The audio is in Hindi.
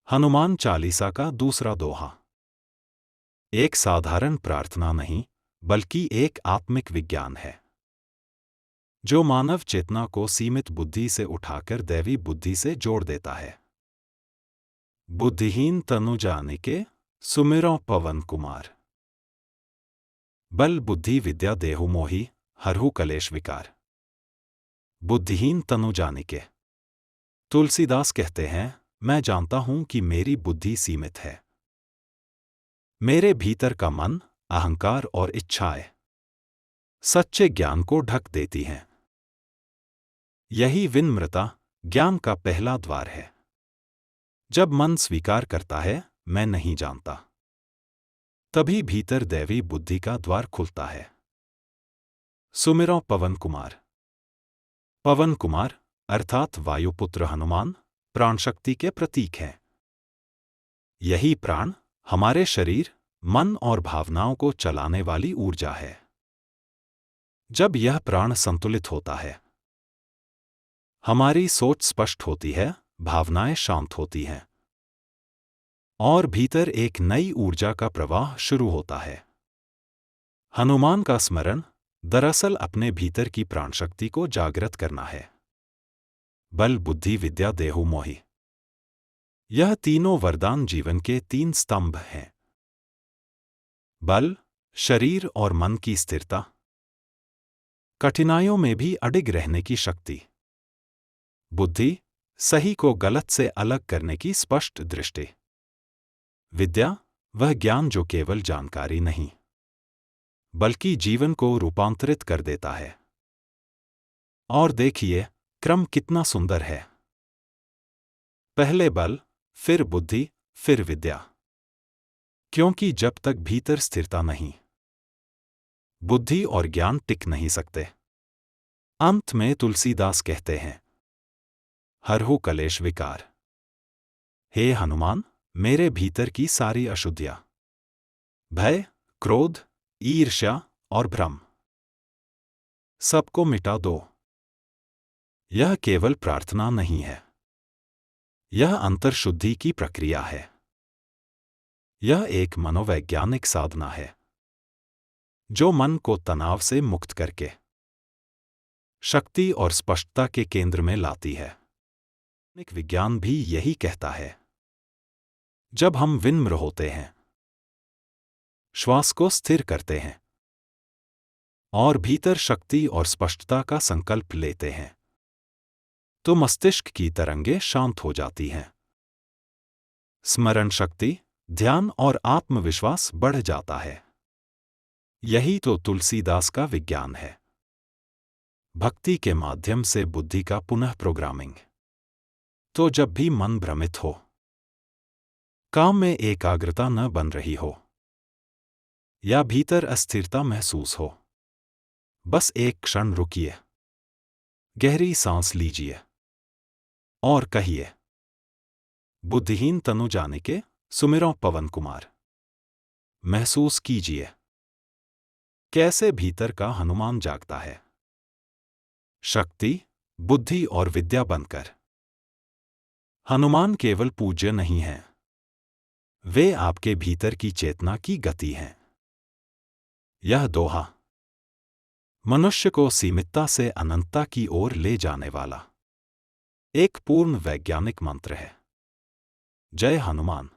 हनुमान चालीसा का दूसरा दोहा। एक साधारण प्रार्थना नहीं, बल्कि एक आत्मिक विज्ञान है जो मानव चेतना को सीमित बुद्धि से उठाकर दैवी बुद्धि से जोड़ देता है। बुद्धिहीन तनु जानिके सुमिरौ पवन कुमार। बल बुद्धि विद्या देहु मोहि हरहु कलेश विकार। बुद्धिहीन तनु जानिके। तुलसीदास कहते हैं, मैं जानता हूं कि मेरी बुद्धि सीमित है। मेरे भीतर का मन, अहंकार और इच्छाएं सच्चे ज्ञान को ढक देती हैं। यही विनम्रता ज्ञान का पहला द्वार है। जब मन स्वीकार करता है, मैं नहीं जानता, तभी भीतर दैवी बुद्धि का द्वार खुलता है। सुमिरौ पवन कुमार। पवन कुमार अर्थात वायुपुत्र हनुमान प्राण शक्ति के प्रतीक हैं। यही प्राण हमारे शरीर, मन और भावनाओं को चलाने वाली ऊर्जा है। जब यह प्राण संतुलित होता है, हमारी सोच स्पष्ट होती है, भावनाएं शांत होती हैं और भीतर एक नई ऊर्जा का प्रवाह शुरू होता है। हनुमान का स्मरण दरअसल अपने भीतर की प्राण शक्ति को जागृत करना है। बल बुद्धि विद्या देहु मोहि। यह तीनों वरदान जीवन के 3 स्तंभ हैं। बल शरीर और मन की स्थिरता, कठिनाइयों में भी अडिग रहने की शक्ति। बुद्धि सही को गलत से अलग करने की स्पष्ट दृष्टि। विद्या वह ज्ञान जो केवल जानकारी नहीं, बल्कि जीवन को रूपांतरित कर देता है। और देखिए क्रम कितना सुंदर है। पहले बल, फिर बुद्धि, फिर विद्या। क्योंकि जब तक भीतर स्थिरता नहीं, बुद्धि और ज्ञान टिक नहीं सकते। अंत में तुलसीदास कहते हैं, हरहु कलेश विकार। हे हनुमान, मेरे भीतर की सारी अशुद्धियां, भय, क्रोध, ईर्ष्या और भ्रम, सबको मिटा दो। यह केवल प्रार्थना नहीं है, यह अंतर्शुद्धि की प्रक्रिया है। यह एक मनोवैज्ञानिक साधना है जो मन को तनाव से मुक्त करके शक्ति और स्पष्टता के केंद्र में लाती है। विज्ञान भी यही कहता है। जब हम विनम्र होते हैं, श्वास को स्थिर करते हैं और भीतर शक्ति और स्पष्टता का संकल्प लेते हैं, तो मस्तिष्क की तरंगें शांत हो जाती हैं। स्मरण शक्ति, ध्यान और आत्मविश्वास बढ़ जाता है। यही तो तुलसीदास का विज्ञान है। भक्ति के माध्यम से बुद्धि का पुनः प्रोग्रामिंग। तो जब भी मन भ्रमित हो, काम में एकाग्रता न बन रही हो या भीतर अस्थिरता महसूस हो, बस एक क्षण रुकिए, गहरी सांस लीजिए और कहिए, बुद्धिहीन तनु जानिके सुमिरौ पवन कुमार। महसूस कीजिए कैसे भीतर का हनुमान जागता है, शक्ति, बुद्धि और विद्या बनकर। हनुमान केवल पूज्य नहीं हैं, वे आपके भीतर की चेतना की गति हैं। यह दोहा मनुष्य को सीमितता से अनंतता की ओर ले जाने वाला एक पूर्ण वैज्ञानिक मंत्र है। जय हनुमान।